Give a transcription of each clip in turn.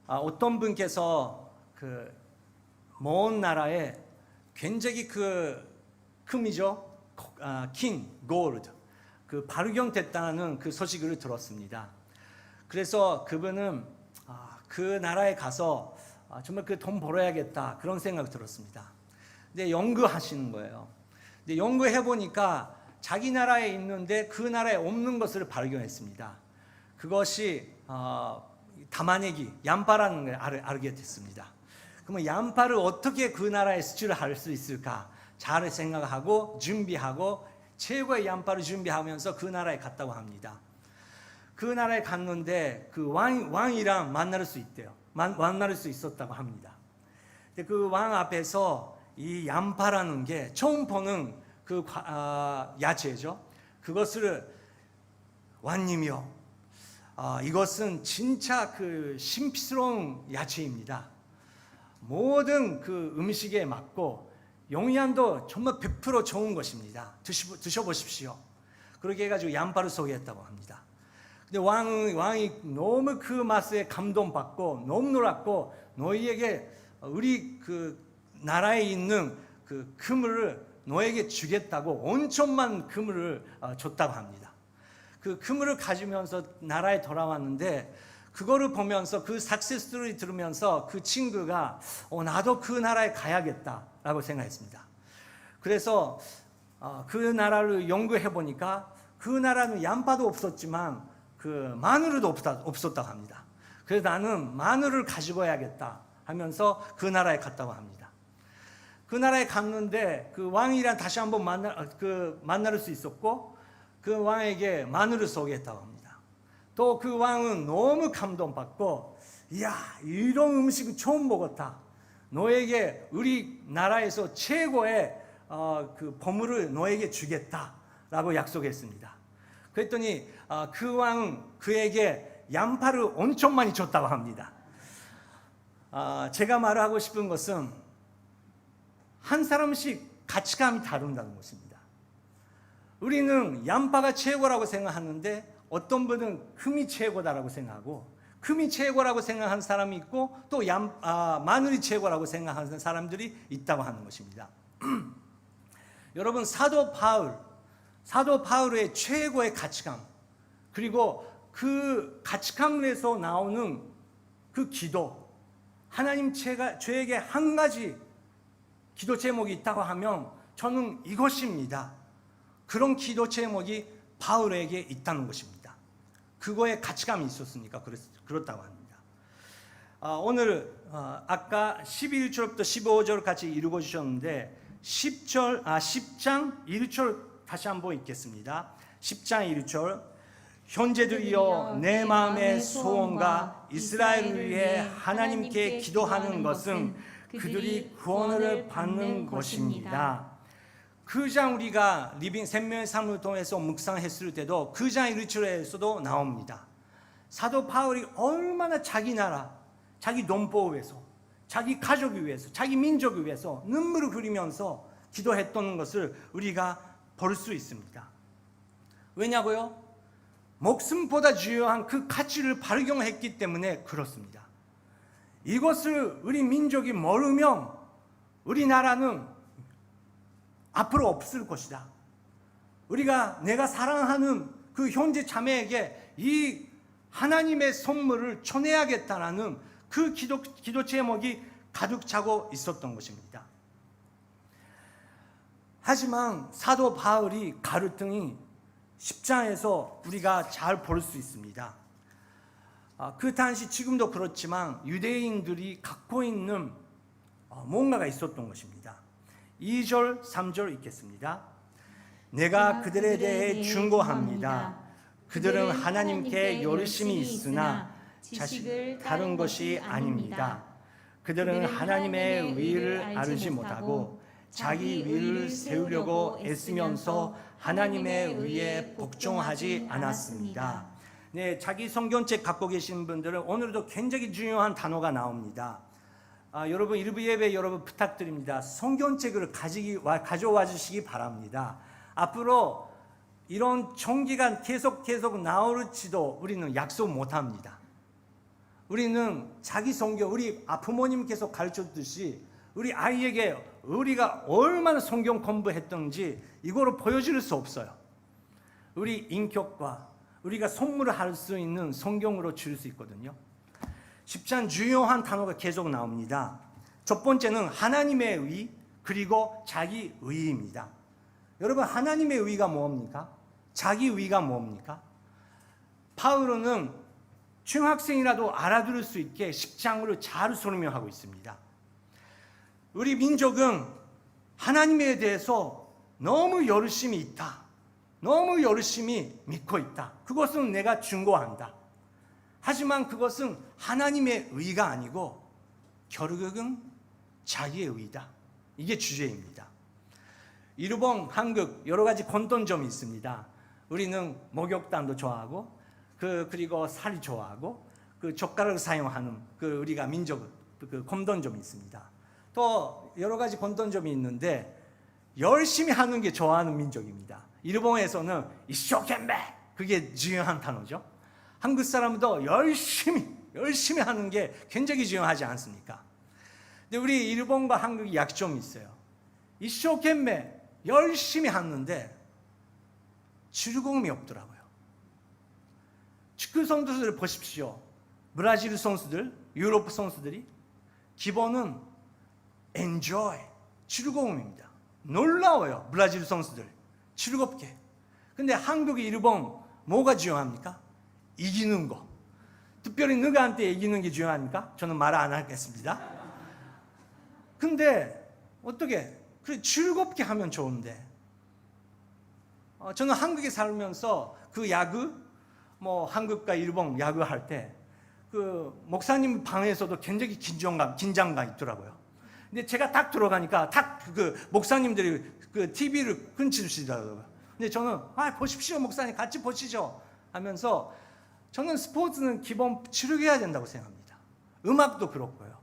어떤 분께서 먼 나라에 굉장히 금이죠. 킹, 골드, 발견됐다는 소식을 들었습니다. 그래서 그분은 그 나라에 가서 정말 돈 벌어야겠다 그런 생각이 들었습니다. 근데 연구하시는 거예요. 근데 연구해 보니까 자기 나라에 있는데 그 나라에 없는 것을 발견했습니다. 그것이 담아내기, 얀파라는 걸 알게 됐습니다. 그러면 얀파를 어떻게 그 나라에 수출할 수 있을까? 잘 생각하고 준비하고 최고의 얀파를 준비하면서 그 나라에 갔다고 합니다. 그 나라에 갔는데 왕이랑 만날 수 있대요. 만날 수 있었다고 합니다. 근데 그 왕 앞에서 이 얀파라는 게 처음 보는 야채죠. 그것을 왕님이요, 이것은 진짜 신비스러운 야채입니다. 모든 음식에 맞고 영양도 정말 100% 좋은 것입니다. 드셔보십시오. 그렇게 해가지고 얀파를 소개했다고 합니다. 근데 왕이 너무 그 맛에 감동받고 너무 놀랐고, 너희에게 우리 나라에 있는 그물을 너에게 주겠다고 엄청난 그물을 줬다고 합니다. 그 그물을 가지면서 나라에 돌아왔는데, 그거를 보면서 그 सक्세스를 들으면서 그 친구가 나도 그 나라에 가야겠다라고 생각했습니다. 그래서 그 나라를 연구해 보니까 그 나라는 얀파도 없었지만 마늘도 없었다고 합니다. 그래서 나는 마늘을 가지고 와야겠다 하면서 그 나라에 갔다고 합니다. 그 나라에 갔는데 그 왕이랑 다시 한번 만날 수 있었고, 그 왕에게 마늘을 소개했다고 합니다. 또 그 왕은 너무 감동받고, 이야, 이런 음식은 처음 먹었다. 너에게 우리 나라에서 최고의 보물을 너에게 주겠다라고 약속했습니다. 그랬더니 그 왕은 그에게 얀파를 엄청 많이 줬다고 합니다. 제가 말하고 싶은 것은 한 사람씩 가치감이 다른다는 것입니다. 우리는 얀파가 최고라고 생각하는데 어떤 분은 금이 최고다라고 생각하고, 금이 최고라고 생각하는 사람이 있고, 또 마늘이 최고라고 생각하는 사람들이 있다고 하는 것입니다. 여러분, 사도 바울의 최고의 가치감, 그리고 그 가치감에서 나오는 그 기도, 하나님 저에게 한 가지 기도 제목이 있다고 하면 저는 이것입니다. 그런 기도 제목이 바울에게 있다는 것입니다. 그거에 가치감이 있었으니까 그렇다고 합니다. 오늘 아까 11절부터 15절 같이 읽어주셨는데 10장 1절 다시 한번 읽겠습니다. 10장 1절. 형제들이여, 내 마음의 소원과 이스라엘을 위해 하나님께 기도하는 것은 그들이 구원을 받는 것입니다. 그 장 우리가 생명의 삶을 통해서 묵상했을 때도 그 장 1절에서도 나옵니다. 사도 바울이 얼마나 자기 나라, 자기 농포 위해서, 자기 가족을 위해서, 자기 민족을 위해서 눈물을 흘리면서 기도했던 것을 우리가 볼 수 있습니다. 왜냐고요? 목숨보다 중요한 그 가치를 발견했기 때문에 그렇습니다. 이것을 우리 민족이 모르면 우리나라는 앞으로 없을 것이다. 내가 사랑하는 그 형제 자매에게 이 하나님의 선물을 전해야겠다라는 그 기도 제목이 가득 차고 있었던 것입니다. 하지만 사도 바울이 가르침이 10장에서 우리가 잘 볼 수 있습니다. 그 당시 지금도 그렇지만 유대인들이 갖고 있는 뭔가가 있었던 것입니다. 2절 3절 읽겠습니다. 내가 그들에 대해 충고합니다. 그들은 하나님께 열심이 있으나 자식을 다른 것이 아닙니다. 그들은 하나님의 위를 알지 못하고 자기 위를 세우려고 애쓰면서 하나님의 위에 복종하지 않았습니다. 네, 자기 성경책 갖고 계신 분들은 오늘도 굉장히 중요한 단어가 나옵니다. 여러분, 일부 예배 여러분 부탁드립니다. 성경책을 가져와 주시기 바랍니다. 앞으로 이런 총기가 계속 나올지도 우리는 약속 못합니다. 우리는 자기 성경, 우리 부모님께서 가르쳐주듯이 우리 아이에게 우리가 얼마나 성경 공부했던지 이거로 보여줄 수 없어요. 우리 인격과 우리가 선물을 할 수 있는 성경으로 줄 수 있거든요. 10장 중요한 단어가 계속 나옵니다. 첫 번째는 하나님의 의, 그리고 자기 의입니다. 여러분, 하나님의 의가 뭡니까? 자기 의가 뭡니까? 바울은 중학생이라도 알아들을 수 있게 10장으로 잘 설명하고 있습니다. 우리 민족은 하나님에 대해서 너무 열심히 있다. 너무 열심히 믿고 있다. 그것은 내가 증거한다. 하지만 그것은 하나님의 의가 아니고 결국은 자기의 의다. 이게 주제입니다. 일본, 한국 여러 가지 공통점이 있습니다. 우리는 목욕탕도 좋아하고 그리고 살이 좋아하고 젓가락을 사용하는 우리가 민족 공통점이 있습니다. 또 여러 가지 공통점이 있는데 열심히 하는 게 좋아하는 민족입니다. 일본에서는 이쇼켄베, 그게 중요한 단어죠. 한국 사람도 열심히 하는 게 굉장히 중요하지 않습니까? 근데 우리 일본과 한국이 약점이 있어요. 이쇼켄베 열심히 하는데 즐거움이 없더라고요. 축구 선수들 보십시오. 브라질 선수들, 유럽 선수들이 기본은 enjoy, 즐거움입니다. 놀라워요. 브라질 선수들 즐겁게. 근데 한국, 일본 뭐가 중요합니까? 이기는 거. 특별히 누구한테 이기는 게 중요합니까? 저는 말 안 하겠습니다. 근데 어떻게 즐겁게 하면 좋은데, 저는 한국에 살면서 야구, 한국과 일본 야구 할 때 목사님 방에서도 굉장히 긴장감 있더라고요. 근데 제가 딱 들어가니까 목사님들이 TV를 끊치시더라고요. 근데 저는 보십시오 목사님, 같이 보시죠 하면서, 저는 스포츠는 기본 즐겨야 된다고 생각합니다. 음악도 그렇고요.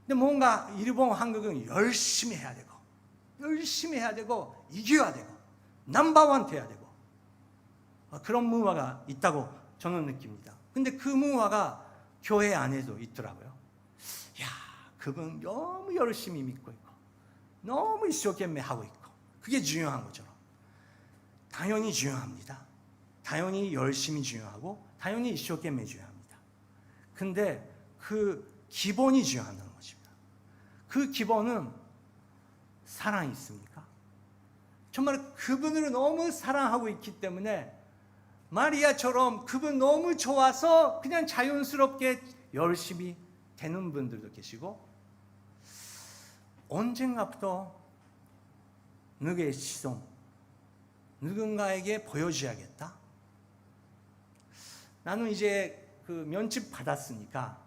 근데 뭔가 일본, 한국은 열심히 해야 되고 이겨야 되고 넘버원 돼야 되고 그런 문화가 있다고 저는 느낍니다. 근데 그 문화가 교회 안에도 있더라고요. 야, 그분 너무 열심히 믿고 있고 너무 이쇼懸命하고 있고, 그게 중요한 거죠. 당연히 중요합니다. 당연히 열심히 중요하고 당연히 이쇼懸命중요합니다. 근데 그 기본이 중요한 것입니다. 그 기본은 사랑이 있습니까? 정말 그분을 너무 사랑하고 있기 때문에 마리아처럼 그분 너무 좋아서 그냥 자연스럽게 열심히 되는 분들도 계시고, 언젠가부터 누구의 시선, 누군가에게 보여줘야겠다. 나는 이제 면접 받았으니까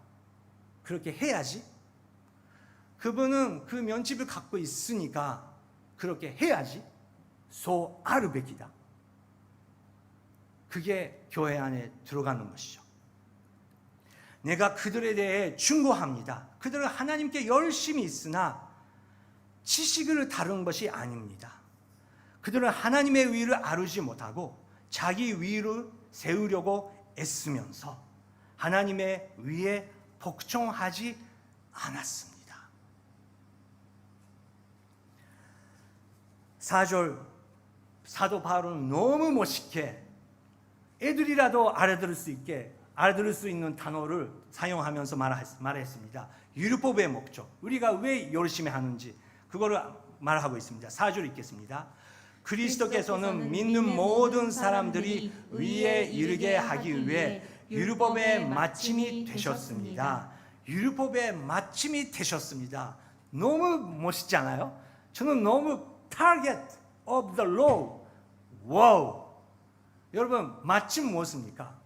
그렇게 해야지. 그분은 그 면접을 갖고 있으니까 그렇게 해야지. 소 아르 베키다. 그게 교회 안에 들어가는 것이죠. 내가 그들에 대해 충고합니다. 그들은 하나님께 열심히 있으나 지식을 다룬 것이 아닙니다. 그들은 하나님의 의를 아르지 못하고 자기 의를 세우려고 애쓰면서 하나님의 의에 복종하지 않았습니다. 4절 사도 바울은 너무 멋있게 애들이라도 알아들을 수 있는 단어를 사용하면서 말했습니다. 율법의 목적, 우리가 왜 열심히 하는지 그거를 말하고 있습니다. 4절 읽겠습니다. 그리스도께서는 믿는 모든 사람들이 의에 이르게 하기 위해 율법의 마침이 되셨습니다. 율법의 마침이 되셨습니다. 너무 멋있지 않아요? 저는 너무 target of the law. 와우. 여러분, 마침 무엇입니까?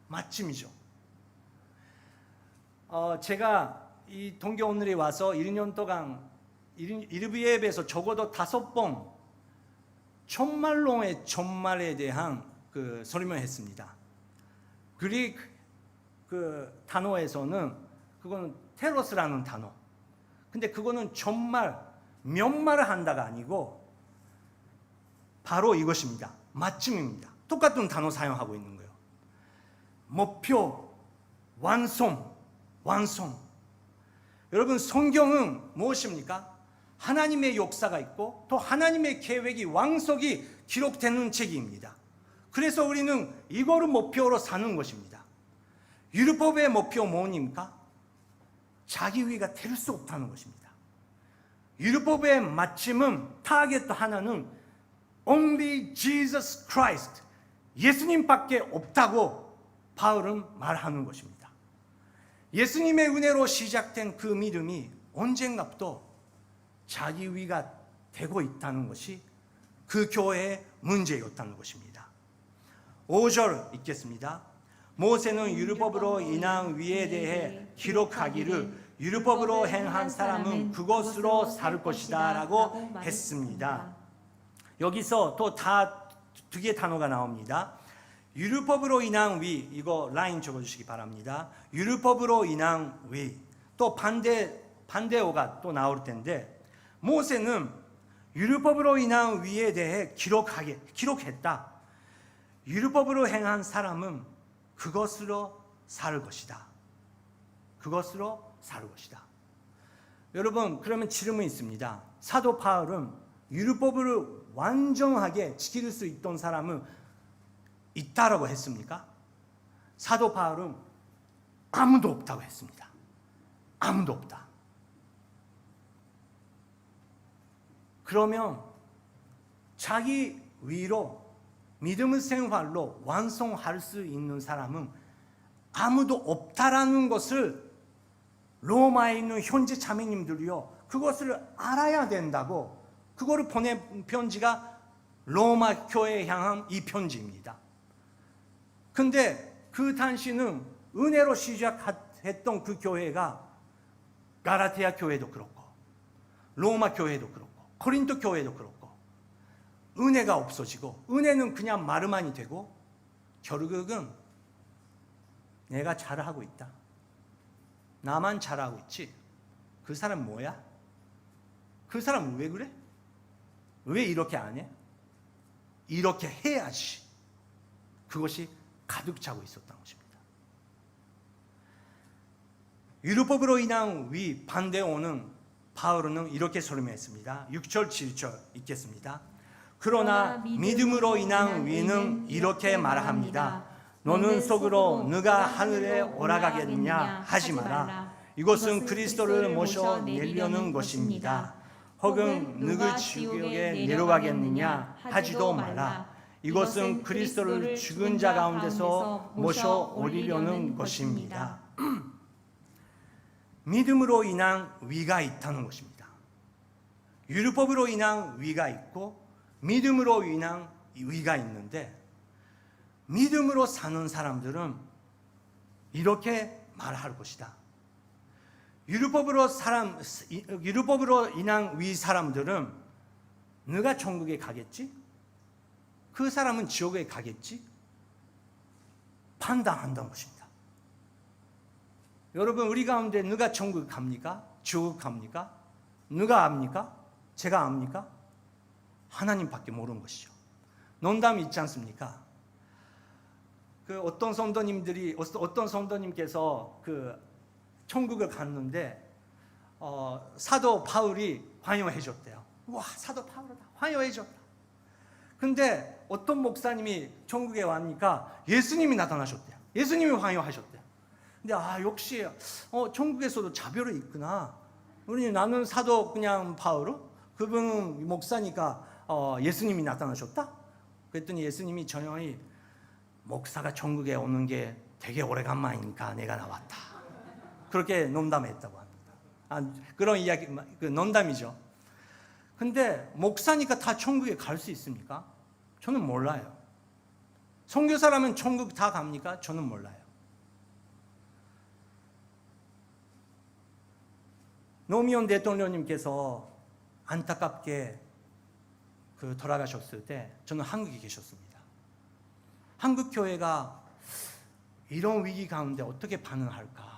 마침이죠. 제가 이 동교 오늘에 와서 1년 동안 일부예배에서 적어도 5번 정말론의 정말에 대한 설명을 했습니다. 그리고 단어에서는 그거는 테로스라는 단어. 근데 그거는 정말 면말을 한다가 아니고 바로 이것입니다. 마침입니다. 똑같은 단어 사용하고 있는 거예요. 목표, 완성, 완성. 여러분, 성경은 무엇입니까? 하나님의 역사가 있고 또 하나님의 계획이 왕성히 기록되는 책입니다. 그래서 우리는 이거를 목표로 사는 것입니다. 율법의 목표 뭐입니까? 자기 위가 될 수 없다는 것입니다. 율법의 마침은 타겟 하나는 Only Jesus Christ, 예수님밖에 없다고 바울은 말하는 것입니다. 예수님의 은혜로 시작된 그 믿음이 언젠가부터 자기 위가 되고 있다는 것이 그 교회의 문제였다는 것입니다. 5절 읽겠습니다. 모세는 율법으로 인한 위에 대해 기록하기를 율법으로 행한 사람은 그것으로 살 것이다 라고 했습니다. 여기서 또 두 개의 단어가 나옵니다. 율법으로 인한 위, 이거 라인 적어주시기 바랍니다. 율법으로 인한 위, 또 반대어가 또 나올 텐데, 모세는 율법으로 인한 위에 대해 기록했다. 율법으로 행한 사람은 그것으로 살 것이다. 그것으로 살 것이다. 여러분, 그러면 질문이 있습니다. 사도 바울은 율법을 완전하게 지킬 수 있던 사람은 있다라고 했습니까? 사도 바울은 아무도 없다고 했습니다. 아무도 없다. 그러면 자기 위로 믿음의 생활로 완성할 수 있는 사람은 아무도 없다라는 것을 로마에 있는 현지 자매님들이요, 그것을 알아야 된다고, 그거를 보낸 편지가 로마 교회에 향한 이 편지입니다. 근데 그 당시는 은혜로 시작했던 그 교회가 가라티아 교회도 그렇고 로마 교회도 그렇고 고린도 교회도 그렇고 은혜가 없어지고, 은혜는 그냥 말만이 되고 결국은 내가 잘하고 있다, 나만 잘하고 있지, 그 사람 뭐야? 그 사람 왜 그래? 왜 이렇게 안 해? 이렇게 해야지. 그것이 가득 차고 있었던 것입니다. 율법으로 인한 위, 반대에 오는 바울은 이렇게 설명했습니다. 6절 7절 읽겠습니다. 그러나 믿음으로 인한 위는 이렇게 말합니다. 너는 속으로 누가 하늘에 올라가겠느냐 하지 마라. 이것은 그리스도를 모셔 내려는 것입니다. 혹은 누구 지옥에 내려가겠느냐 하지도 마라. 이것은 그리스도를 죽은 자 가운데서 모셔 올리려는 것입니다. 믿음으로 인한 위가 있다는 것입니다. 율법으로 인한 위가 있고 믿음으로 인한 위가 있는데, 믿음으로 사는 사람들은 이렇게 말할 것이다. 율법으로 인한 위 사람들은 누가 천국에 가겠지? 그 사람은 지옥에 가겠지? 판단한다는 것입니다. 여러분, 우리 가운데 누가 천국 갑니까? 지옥 갑니까? 누가 압니까? 제가 압니까? 하나님밖에 모르는 것이죠. 농담이 있지 않습니까? 어떤 성도님께서 천국을 갔는데 사도 바울이 환영해 줬대요. 와, 사도 바울이다, 환영해 줬다. 근데 어떤 목사님이 천국에 왔니까 예수님이 나타나셨대요. 예수님이 환영하셨대요. 근데 역시 천국에서도 차별이 있구나. 나는 사도 그냥 바울, 그분은 목사니까 예수님이 나타나셨다? 그랬더니 예수님이 조용히, 목사가 천국에 오는 게 되게 오래간만이니까 내가 나왔다. 그렇게 농담했다고 합니다. 그런 이야기, 농담이죠. 근데 목사니까 다 천국에 갈 수 있습니까? 저는 몰라요. 선교사라면 천국 다 갑니까? 저는 몰라요. 노무현 대통령님께서 안타깝게 돌아가셨을 때 저는 한국에 계셨습니다. 한국 교회가 이런 위기 가운데 어떻게 반응할까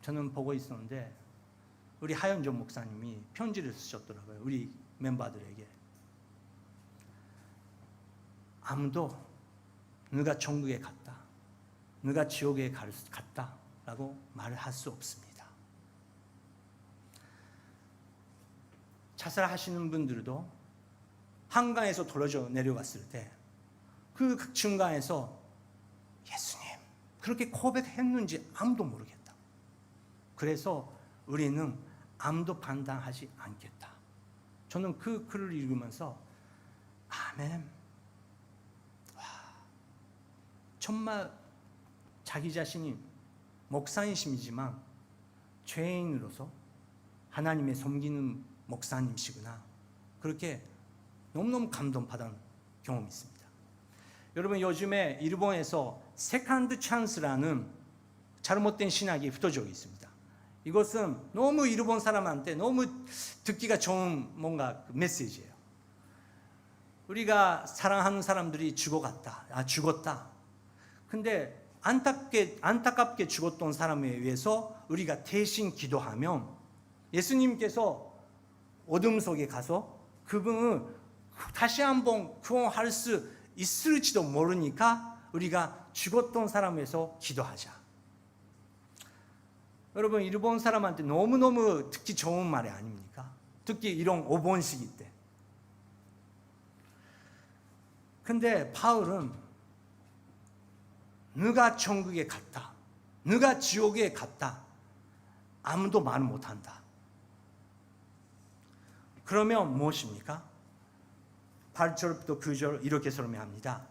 저는 보고 있었는데, 우리 하현정 목사님이 편지를 쓰셨더라고요. 우리 멤버들에게. 아무도 누가 천국에 갔다, 누가 지옥에 갔다 라고 말을 할 수 없습니다. 자살하시는 분들도 한강에서 떨어져 내려갔을 때 그 중간에서 예수님 그렇게 고백했는지 아무도 모르겠다. 그래서 우리는 아무도 판단하지 않겠다. 저는 그 글을 읽으면서 아멘. 와, 정말 자기 자신이 목사이심이지만 죄인으로서 하나님의 섬기는 목사님이시구나. 그렇게 너무너무 감동받은 경험이 있습니다. 여러분 요즘에 일본에서 세컨드 찬스라는 잘못된 신학이 흩어져 있습니다. 이것은 너무 일본 사람한테 너무 듣기가 좋은 뭔가 메시지예요. 우리가 사랑하는 사람들이 죽어갔다. 죽었다. 근데 안타깝게 죽었던 사람에 위해서 우리가 대신 기도하면 예수님께서 어둠 속에 가서 그분을 다시 한번 구원할 수 있을지도 모르니까 우리가 죽었던 사람에서 기도하자. 여러분 일본 사람한테 너무너무 듣기 좋은 말이 아닙니까? 특히 이런 오본식일 때. 근데 바울은 누가 천국에 갔다, 누가 지옥에 갔다 아무도 말 못한다. 그러면 무엇입니까? 8절부터 9절 이렇게 설명합니다.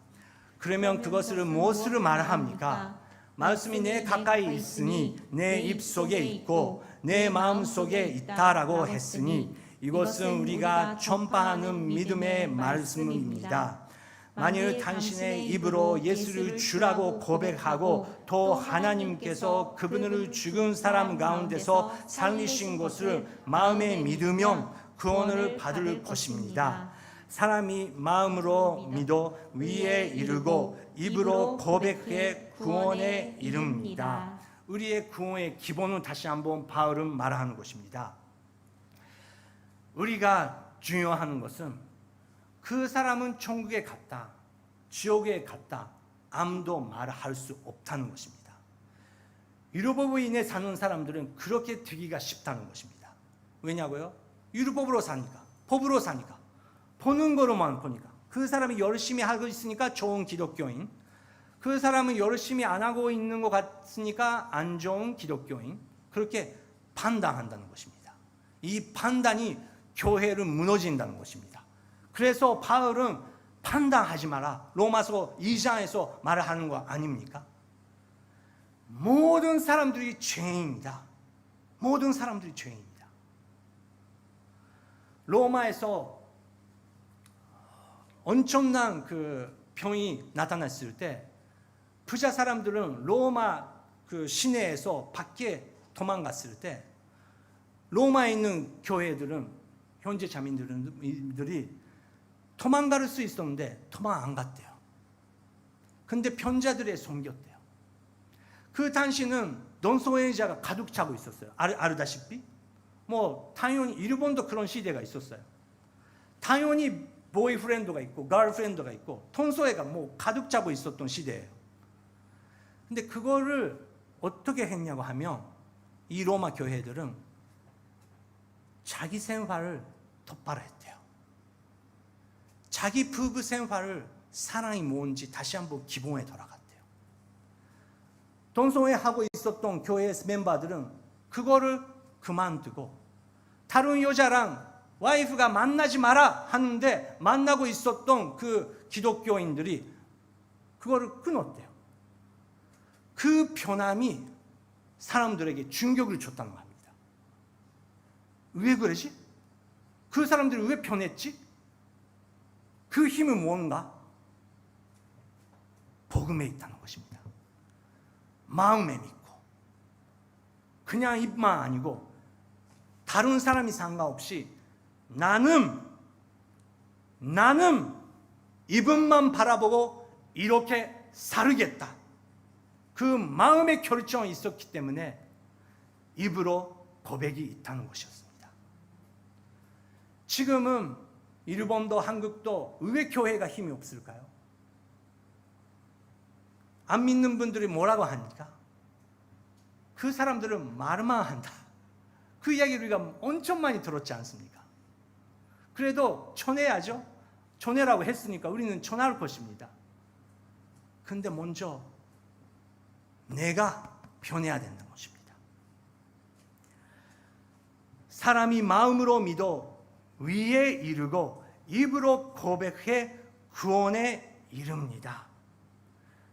그러면 그것을 무엇으로 말합니까? 말씀이 내 가까이 있으니 내 입속에 있고 내 마음속에 있다라고 했으니 이것은 우리가 전파하는 믿음의 말씀입니다. 만일 당신의 입으로 예수를 주라고 고백하고 또 하나님께서 그분을 죽은 사람 가운데서 살리신 것을 마음에 믿으면 구원을 받을 것입니다. 사람이 마음으로 믿어 위에 이르고 입으로 고백해 구원에 이릅니다. 우리의 구원의 기본은 다시 한번 바울은 말하는 것입니다. 우리가 중요한 것은 그 사람은 천국에 갔다, 지옥에 갔다 아무도 말할 수 없다는 것입니다. 율법으로 인해 사는 사람들은 그렇게 되기가 쉽다는 것입니다. 왜냐고요? 율법으로 사니까, 법으로 사니까, 보는 거로만 보니까. 그 사람이 열심히 하고 있으니까 좋은 기독교인, 그 사람은 열심히 안 하고 있는 것 같으니까 안 좋은 기독교인, 그렇게 판단한다는 것입니다. 이 판단이 교회를 무너진다는 것입니다. 그래서 바울은 판단하지 마라, 로마서 2장에서 말을 하는 거 아닙니까? 모든 사람들이 죄인입니다. 모든 사람들이 죄인입니다. 로마에서 엄청난 그 병이 나타났을 때 부자 사람들은 로마 그 시내에서 밖에 도망갔을 때 로마에 있는 교회들은 현재 자민들이 도망갈 수 있었는데 도망 안 갔대요. 근데 편자들에 섬겼대요. 그 당시는 논소외자가 가득 차고 있었어요. 알다시피 뭐 당연히 일본도 그런 시대가 있었어요. 당연히 보이프렌드가 있고 걸프렌드가 있고 통소애가 뭐 가득 차고 있었던 시대예요. 근데 그거를 어떻게 했냐고 하면 이 로마 교회들은 자기 생활을 똑바로 했대요. 자기 부부 생활을 사랑이 뭔지 다시 한번 기본에 돌아갔대요. 동성애하고 있었던 교회 멤버들은 그거를 그만두고 다른 여자랑 와이프가 만나지 마라 하는데 만나고 있었던 그 기독교인들이 그거를 끊었대요. 그 변함이 사람들에게 충격을 줬다는 겁니다. 왜 그러지? 그 사람들이 왜 변했지? 그 힘은 뭔가? 복음에 있다는 것입니다. 마음에 믿고 그냥 입만 아니고 다른 사람이 상관없이 나는 이분만 바라보고 이렇게 살겠다. 그 마음의 결정이 있었기 때문에 입으로 고백이 있다는 것이었습니다. 지금은 일본도 한국도 왜 교회가 힘이 없을까요? 안 믿는 분들이 뭐라고 하니까? 그 사람들은 말만 한다. 그 이야기를 우리가 엄청 많이 들었지 않습니까? 그래도 전해야죠. 전해라고 했으니까 우리는 전할 것입니다. 근데 먼저 내가 변해야 된다는 것입니다. 사람이 마음으로 믿어 위에 이르고 입으로 고백해 구원에 이릅니다.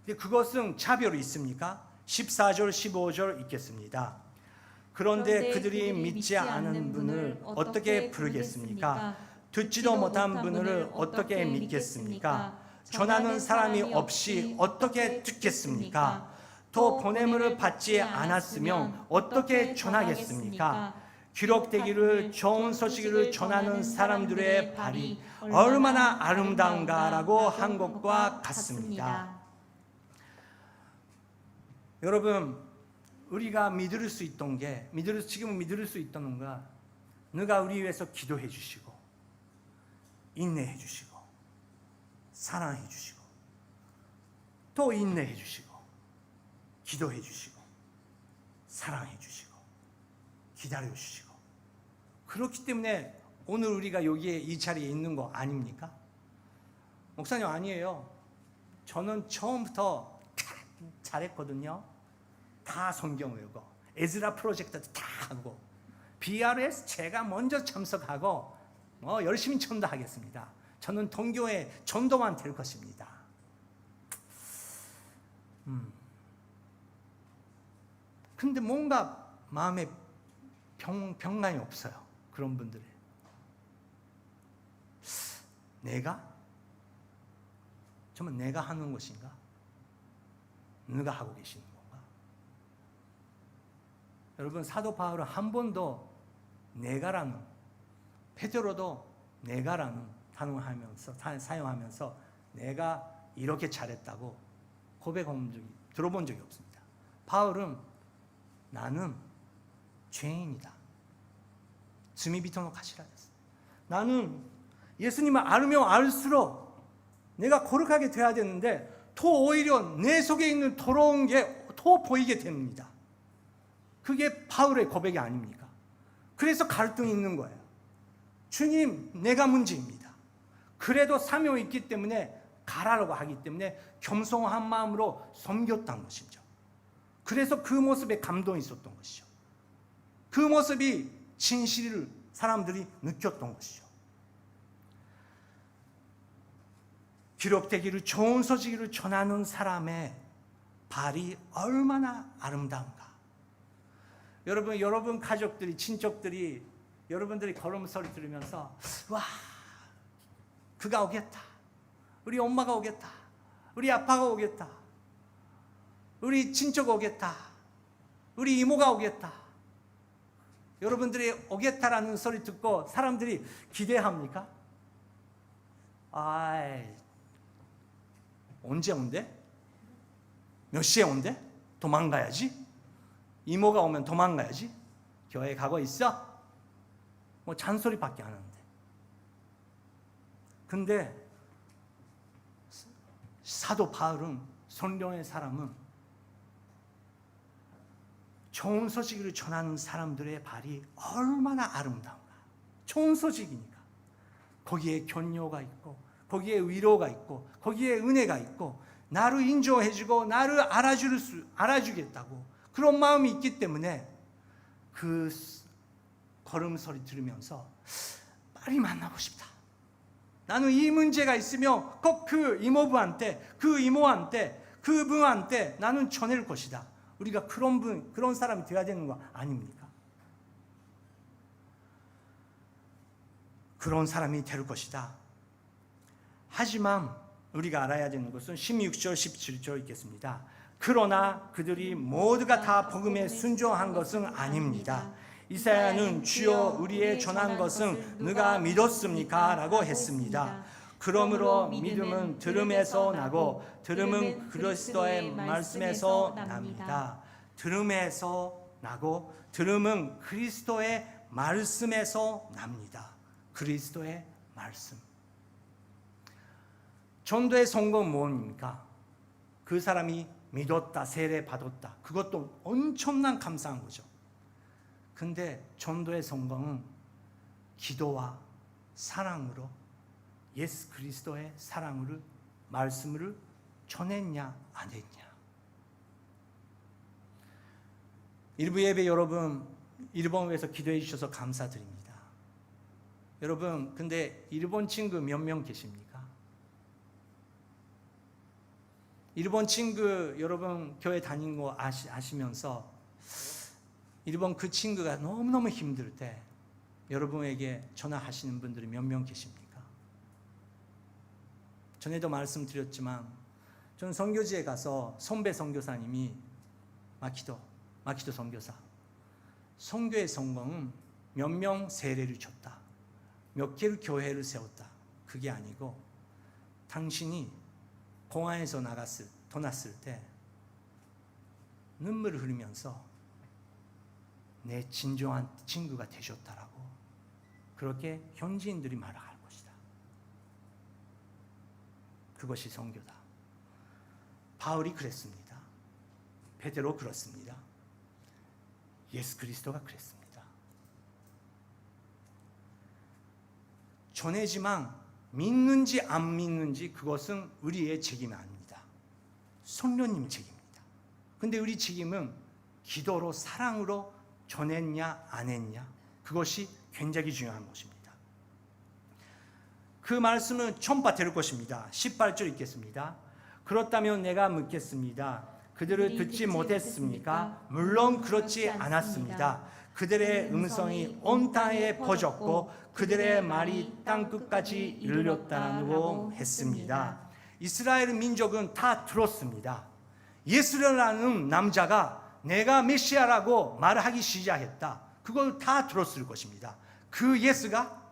근데 그것은 차별이 있습니까? 14절 15절 읽겠습니다. 그런데 그들이 믿지 않은 분을 어떻게 부르겠습니까? 듣지도 못한 분을 어떻게 믿겠습니까? 전하는 사람이 없이 어떻게 듣겠습니까? 또 보냄을 받지 않았으면 어떻게 전하겠습니까? 기록되기를 좋은 소식을 전하는 사람들의 발이 얼마나 아름다운가라고 한 것과 같습니다. 여러분, 우리가 믿을 수 있던 게, 지금 믿을 수 있던 건가? 누가 우리 위해서 기도해 주시고, 인내해 주시고, 사랑해 주시고, 또 인내해 주시고, 기도해 주시고, 사랑해 주시고, 기다려 주시고. 그렇기 때문에 오늘 우리가 여기에 이 자리에 있는 거 아닙니까? 목사님 아니에요. 저는 처음부터 잘했거든요. 다 성경 외우고 에즈라 프로젝트도 다 하고 BRS 제가 먼저 참석하고 열심히 전도하겠습니다. 저는 동교회 전도만 될 것입니다. 근데 뭔가 마음에 평강이 없어요. 그런 분들이. 정말 내가 하는 것인가? 누가 하고 계시는 건가? 여러분, 사도 바울은 한 번도 내가라는, 베드로도 내가라는 단어를 사용하면서 내가 이렇게 잘했다고 들어본 적이 없습니다. 바울은 나는 죄인이다.罪人の頭です. 나는 예수님을 알면 알수록 내가 거룩하게 돼야 되는데 더 오히려 내 속에 있는 더러운 게 더 보이게 됩니다. 그게 바울의 고백이 아닙니까? 그래서 갈등이 있는 거예요. 주님, 내가 문제입니다. 그래도 사명이 있기 때문에 가라라고 하기 때문에 겸손한 마음으로 섬겼다는 것이죠. 그래서 그 모습에 감동이 있었던 것이죠. 그 모습이 진실을 사람들이 느꼈던 것이죠. 기록되기를 좋은 소식을 전하는 사람의 발이 얼마나 아름다운가. 여러분 가족들이, 친척들이, 여러분들이 걸음 소리 들으면서 와, 그가 오겠다. 우리 엄마가 오겠다. 우리 아빠가 오겠다. 우리 친척 오겠다. 우리 이모가 오겠다. 여러분들이 오겠다라는 소리 듣고 사람들이 기대합니까? 언제 온대? 몇 시에 온대? 도망가야지. 이모가 오면 도망가야지. 교회 가고 있어? 뭐 잔소리밖에 안 하는데. 근데 사도 바울은, 성령의 사람은 좋은 소식을 전하는 사람들의 발이 얼마나 아름다운가. 좋은 소식이니까. 거기에 격려가 있고, 거기에 위로가 있고, 거기에 은혜가 있고, 나를 인정해주고 나를 알아주겠다고 그런 마음이 있기 때문에 그 걸음소리 들으면서 빨리 만나고 싶다. 나는 이 문제가 있으면 꼭 그 이모부한테, 그 이모한테, 그분한테 나는 전할 것이다. 우리가 그런 사람이 되어야 되는 거 아닙니까? 그런 사람이 될 것이다. 하지만 우리가 알아야 되는 것은 16절 17절 있겠습니다. 그러나 그들이 모두가 다 복음에 순종한 것은 아닙니다. 이사야는 주여 우리의 전한 것은 누가 믿었습니까? 라고 했습니다. 그러므로 믿음은 들음에서 나고 들음은 그리스도의 말씀에서 납니다. 들음에서 나고 들음은 그리스도의 말씀에서 납니다. 그리스도의 말씀. 전도의 성공은 뭡니까? 그 사람이 믿었다, 세례 받았다. 그것도 엄청난 감사한 거죠. 근데 전도의 성공은 기도와 사랑으로 예수 그리스도의 사랑으로 말씀을 전했냐 안 했냐. 일부 예배 여러분 일본을 위해서 기도해 주셔서 감사드립니다. 여러분 근데 일본 친구 몇 명 계십니까? 일본 친구 여러분 교회 다닌 거 아시면서 일본 그 친구가 너무너무 힘들 때 여러분에게 전화하시는 분들이 몇 명 계십니까? 전에도 말씀드렸지만 저는 선교지에 가서 선배 선교사님이 마키도 선교사 선교의 성공은 몇 명 세례를 줬다, 몇 개를 교회를 세웠다, 그게 아니고 당신이 공항에서 떠났을 때 눈물을 흘리면서 내 진정한 친구가 되셨다라고 그렇게 현지인들이 말할 것이다. 그것이 선교다. 바울이 그랬습니다. 베드로 그렇습니다. 예수 그리스도가 그랬습니다. 전해지만 믿는지 안 믿는지 그것은 우리의 책임이 아닙니다. 성령님 책임입니다. 근데 우리 책임은 기도로 사랑으로 전했냐 안 했냐, 그것이 굉장히 중요한 것입니다. 그 말씀은 처음 받을 것입니다. 18절 읽겠습니다. 그렇다면 내가 묻겠습니다. 그들을 듣지 못했습니까? 물론 그렇지 않았습니다. 그들의 음성이 온 땅에 퍼졌고 그들의 말이 땅 끝까지 이르렀다고 했습니다. 이스라엘 민족은 다 들었습니다. 예수라는 남자가 내가 메시아라고 말하기 시작했다. 그걸 다 들었을 것입니다. 그 예수가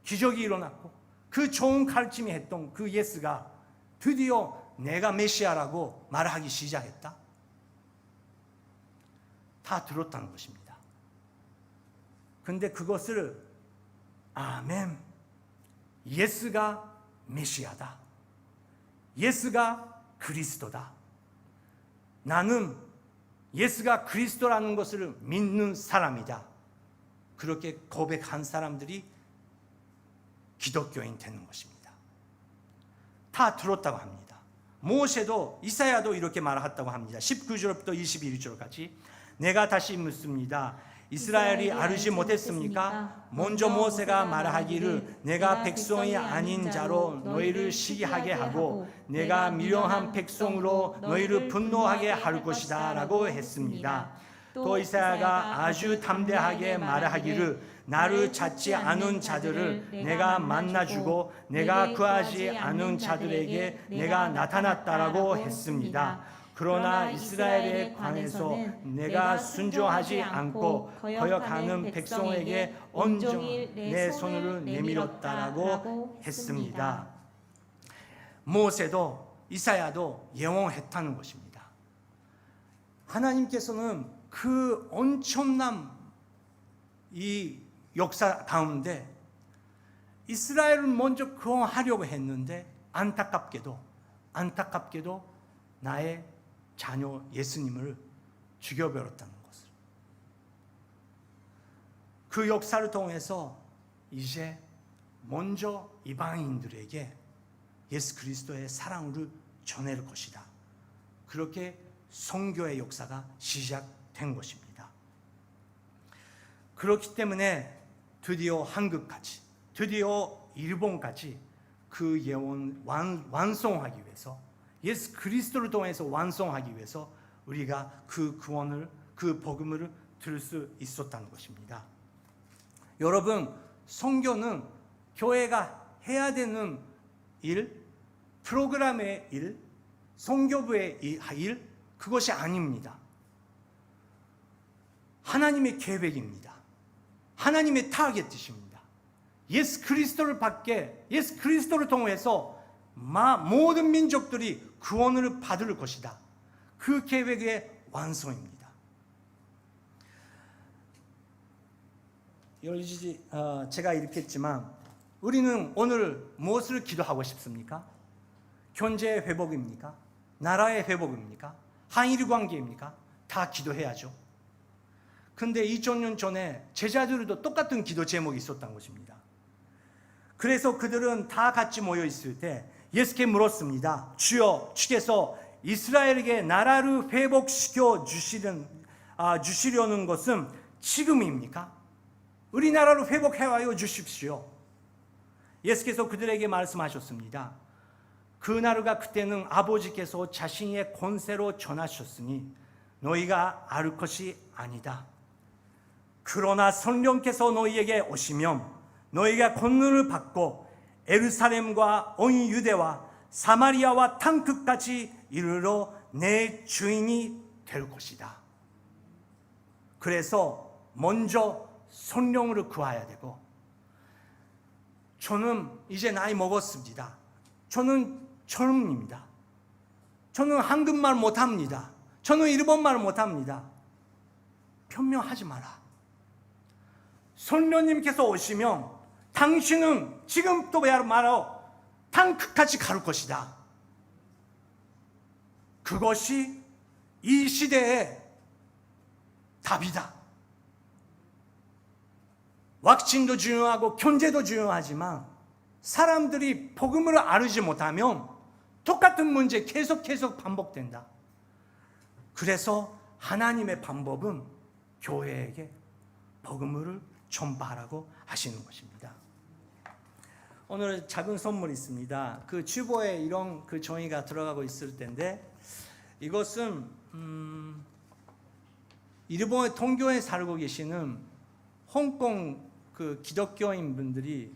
기적이 일어났고 그 좋은 가르침이 했던 그 예수가 드디어 내가 메시아라고 말하기 시작했다. 다 들었다는 것입니다. 근데 그것을 아멘, 예수가 메시아다, 예수가 그리스도다, 나는 예수가 그리스도라는 것을 믿는 사람이다, 그렇게 고백한 사람들이 기독교인 되는 것입니다. 다 들었다고 합니다. 모세도 이사야도 이렇게 말했다고 합니다. 19절부터 21절까지 내가 다시 묻습니다. 이스라엘이 알지 못했습니까? 먼저 모세가 말하기를 내가 백성이 아닌 자로 너희를 시기하게 하고 내가 미련한 백성으로 너희를 분노하게 할 것이다 라고 했습니다. 또 이사야가 아주 담대하게 말하기를 나를 찾지 않은 자들을 내가 만나주고 내가 구하지 않은 자들에게 내가 나타났다라고 했습니다. 그러나 이스라엘의 관에서 내가 순종하지 않고 거역하는 백성에게 온종일 내 손을 내밀었다라고 했습니다. 모세도 이사야도 예언했다는 것입니다. 하나님께서는 그 엄청난 이 역사 가운데 이스라엘을 먼저 구원하려고 했는데 안타깝게도 나의 자녀 예수님을 죽여버렸다는 것을, 그 역사를 통해서 이제 먼저 이방인들에게 예수 그리스도의 사랑을 전할 것이다. 그렇게 선교의 역사가 시작된 것입니다. 그렇기 때문에 드디어 한국까지, 드디어 일본까지 그 예언 완성하기 위해서, 예수 그리스도를 통해서 완성하기 위해서 우리가 그 구원을, 그 복음을 들을 수 있었다는 것입니다. 여러분, 선교는 교회가 해야 되는 일, 프로그램의 일, 선교부의 일, 그것이 아닙니다. 하나님의 계획입니다. 하나님의 타겟이십니다. 예수 그리스도를 받게, 예수 그리스도를 통해서 모든 민족들이 구원을 받을 것이다. 그 계획의 완성입니다. 제가 이렇게 했지만 우리는 오늘 무엇을 기도하고 싶습니까? 경제 회복입니까? 나라의 회복입니까? 한일 관계입니까? 다 기도해야죠. 근데 2000년 전에 제자들도 똑같은 기도 제목이 있었던 것입니다. 그래서 그들은 다 같이 모여 있을 때 예수께 물었습니다. 주여, 주께서 이스라엘에게 나라를 회복시켜 주시려는 것은 지금입니까? 우리나라를 회복해 주십시오. 예수께서 그들에게 말씀하셨습니다. 그 나라가 그때는 아버지께서 자신의 권세로 전하셨으니 너희가 알 것이 아니다. 그러나 성령께서 너희에게 오시면 너희가 권능을 받고 예루살렘과 온 유대와 사마리아와 땅 끝까지 이르러 내 주인이 될 것이다. 그래서 먼저 성령을 구해야 되고, 저는 이제 나이 먹었습니다. 저는 젊은입니다. 저는 한국말 못합니다. 저는 일본말 못합니다. 변명하지 마라. 성령님께서 오시면 당신은 지금도 말하오 땅 끝까지 갈 것이다. 그것이 이 시대의 답이다. 왁싱도 중요하고 경제도 중요하지만 사람들이 복음을 알지 못하면 똑같은 문제 계속 반복된다. 그래서 하나님의 방법은 교회에게 복음을 전파하라고 하시는 것입니다. 오늘 작은 선물이 있습니다. 그 주보에 이런 그 종이가 들어가고 있을 텐데, 이것은 일본의 동교에 살고 계시는 홍콩 그 기독교인 분들이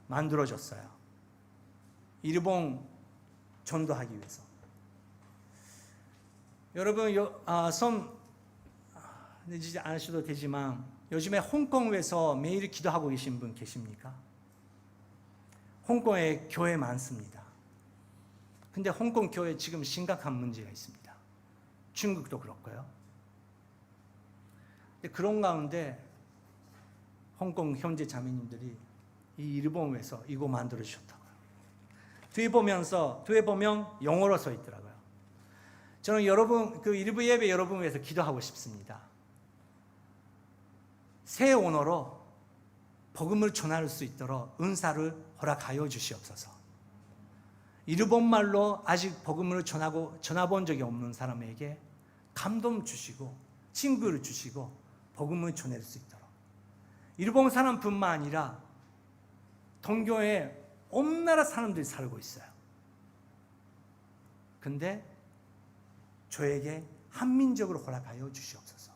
만들어졌어요. 일본 전도하기 위해서. 여러분 손 내지 않으셔도 되지만 요즘에 홍콩에서 매일 기도하고 계신 분 계십니까? 홍콩에 교회 많습니다. 근데 홍콩 교회 지금 심각한 문제가 있습니다. 중국도 그렇고요. 근데 그런 가운데 홍콩 형제 자매님들이 이 일본에서 이거 만들어 주셨다고요. 뒤에 보면 영어로 써 있더라고요. 저는 여러분 그 일부 예배 여러분 위해서 기도하고 싶습니다. 새 언어로 복음을 전할 수 있도록 은사를 허락하여 주시옵소서. 일본말로 아직 복음을 전해본 적이 없는 사람에게 감동 주시고 친구를 주시고 복음을 전할 수 있도록. 일본 사람뿐만 아니라 동교에 온 나라 사람들이 살고 있어요. 근데 저에게 한민족으로 허락하여 주시옵소서.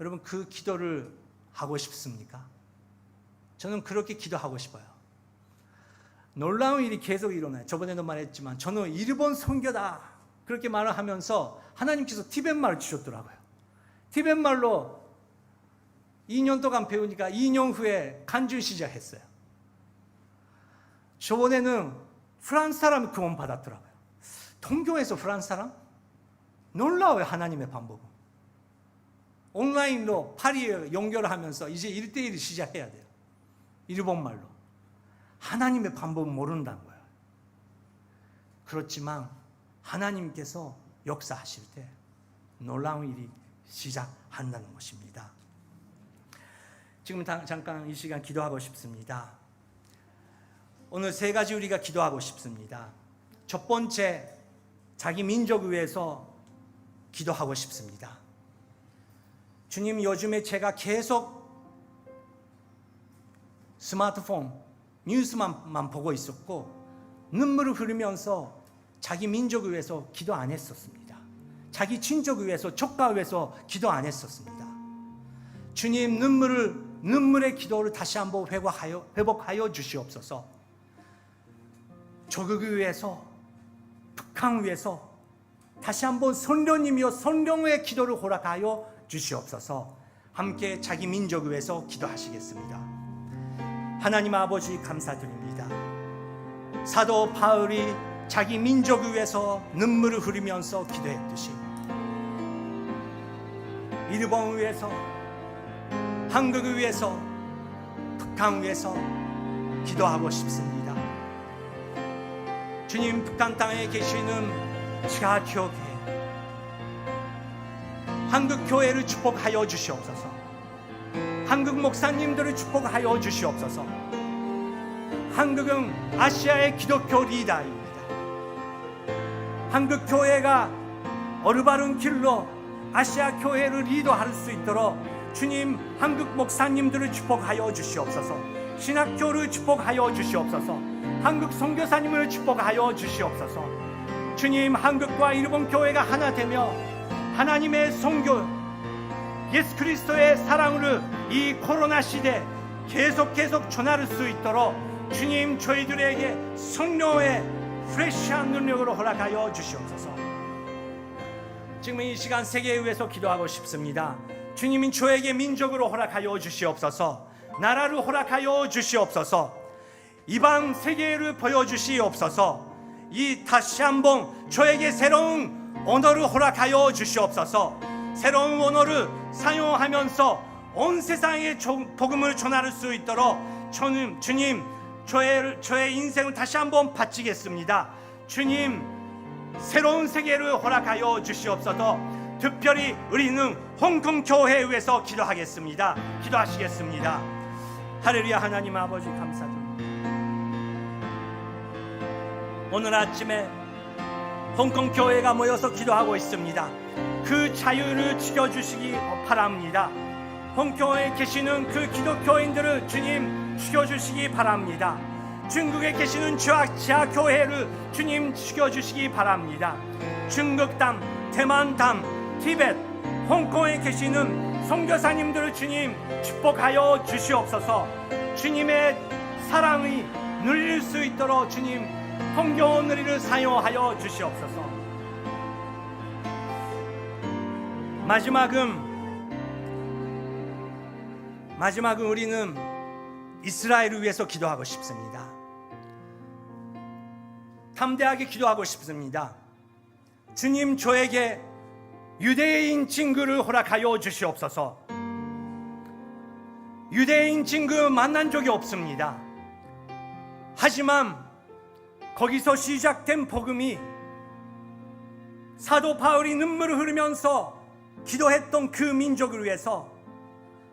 여러분 그 기도를 하고 싶습니까? 저는 그렇게 기도하고 싶어요. 놀라운 일이 계속 일어나요. 저번에도 말했지만 저는 일본 선교다 그렇게 말을 하면서 하나님께서 티벳말을 주셨더라고요. 티벳말로 2년 동안 배우니까 2년 후에 간주 시작했어요. 저번에는 프랑스 사람이 구원 받았더라고요. 동교에서 프랑스 사람? 놀라워요. 하나님의 방법은. 온라인으로 파리에 연결하면서 이제 1대1을 시작해야 돼요. 일본말로. 하나님의 방법은 모른다는 거예요. 그렇지만 하나님께서 역사하실 때 놀라운 일이 시작한다는 것입니다. 지금 잠깐 이 시간 기도하고 싶습니다. 오늘 세 가지 우리가 기도하고 싶습니다. 첫 번째, 자기 민족을 위해서 기도하고 싶습니다. 주님, 요즘에 제가 계속 스마트폰, 뉴스만 보고 있었고 눈물을 흘리면서 자기 민족을 위해서 기도 안 했었습니다. 자기 친족을 위해서, 조카를 위해서 기도 안 했었습니다. 주님, 눈물의 기도를 다시 한번 회복하여 주시옵소서. 조국을 위해서, 북한을 위해서 다시 한번 성령님이여 성령의 기도를 허락하여 주시옵소서. 함께 자기 민족을 위해서 기도하시겠습니다. 하나님 아버지 감사드립니다. 사도 바울이 자기 민족을 위해서 눈물을 흘리면서 기도했듯이 일본을 위해서, 한국을 위해서, 북한을 위해서 기도하고 싶습니다. 주님, 북한 땅에 계시는 지하교회 한국교회를 축복하여 주시옵소서. 한국 목사님들을 축복하여 주시옵소서. 한국은 아시아의 기독교 리더입니다. 한국교회가 올바른 길로 아시아 교회를 리더할 수 있도록 주님, 한국 목사님들을 축복하여 주시옵소서. 신학교를 축복하여 주시옵소서. 한국 선교사님을 축복하여 주시옵소서. 주님, 한국과 일본 교회가 하나 되며 하나님의 선교, 예수 그리스도의 사랑으로 이 코로나 시대 계속 전할 수 있도록 주님, 저희들에게 성령의 프레시한 능력으로 허락하여 주시옵소서. 지금 이 시간 세계에 위해서 기도하고 싶습니다. 주님이 저에게 민족으로 허락하여 주시옵소서. 나라를 허락하여 주시옵소서. 이방 세계를 보여주시옵소서. 이 다시 한번 저에게 새로운 언어를 허락하여 주시옵소서. 새로운 언어를 사용하면서 온 세상에 복음을 전할 수 있도록 주님, 저의 인생을 다시 한번 바치겠습니다. 주님, 새로운 세계를 허락하여 주시옵소서. 특별히 우리는 홍콩 교회에 위해서 기도하겠습니다. 기도하시겠습니다. 할렐루야. 하나님 아버지 감사드립니다. 오늘 아침에 홍콩 교회가 모여서 기도하고 있습니다. 그 자유를 지켜주시기 바랍니다. 홍콩에 계시는 그 기독교인들을 주님 지켜주시기 바랍니다. 중국에 계시는 지하교회를 주님 지켜주시기 바랍니다. 중국 땅, 대만 땅, 티벳, 홍콩에 계시는 선교사님들을 주님 축복하여 주시옵소서. 주님의 사랑이 누릴 수 있도록 주님 성경 은혜를 사용하여 주시옵소서. 마지막은 우리는 이스라엘을 위해서 기도하고 싶습니다. 담대하게 기도하고 싶습니다. 주님, 저에게 유대인 친구를 허락하여 주시옵소서. 유대인 친구 만난 적이 없습니다. 하지만 거기서 시작된 복음이 사도 바울이 눈물을 흘리면서 기도했던 그 민족을 위해서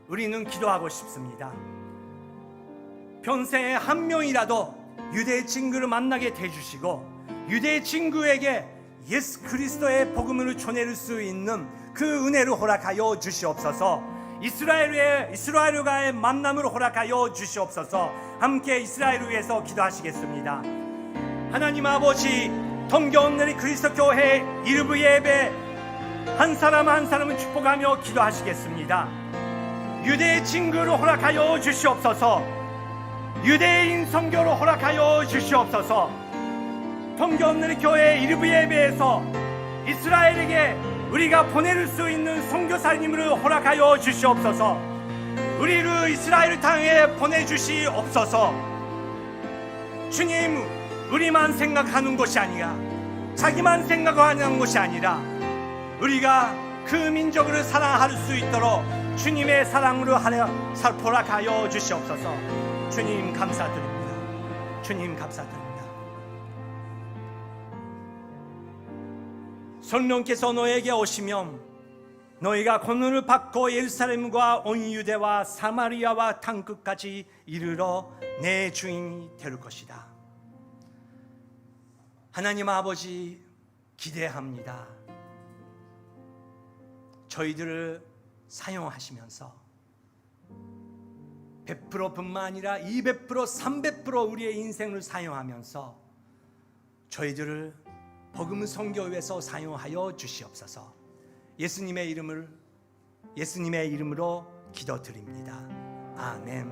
우리는 기도하고 싶습니다. 평생에 한 명이라도 유대 친구를 만나게 해주시고 유대 친구에게 예수 그리스도의 복음을 전할 수 있는 그 은혜를 허락하여 주시옵소서. 이스라엘과의 만남을 허락하여 주시옵소서. 함께 이스라엘을 위해서 기도하시겠습니다. 하나님 아버지, 동교원들이 그리스도 교회 일부 예배 한 사람 한 사람을 축복하며 기도하시겠습니다. 유대 친구를 허락하여 주시옵소서. 유대인 선교를 허락하여 주시옵소서. 동교원들이 교회 일부 예배에서 이스라엘에게 우리가 보낼 수 있는 선교사님을 허락하여 주시옵소서. 우리를 이스라엘 땅에 보내주시옵소서. 주님, 우리만 생각하는 것이 아니라 자기만 생각하는 것이 아니라 우리가 그 민족을 사랑할 수 있도록 주님의 사랑으로 허락하여 주시옵소서. 주님 감사드립니다. 주님 감사드립니다. 성령께서 너에게 오시면 너희가 권능을 받고 예루살렘과 온 유대와 사마리아와 땅끝까지 이르러 내 주인이 될 것이다. 하나님 아버지, 기대합니다. 저희들을 사용하시면서 100%뿐만 아니라 200%, 300% 우리의 인생을 사용하면서 저희들을 복음 선교에서 사용하여 주시옵소서. 예수님의 이름으로 기도드립니다. 아멘.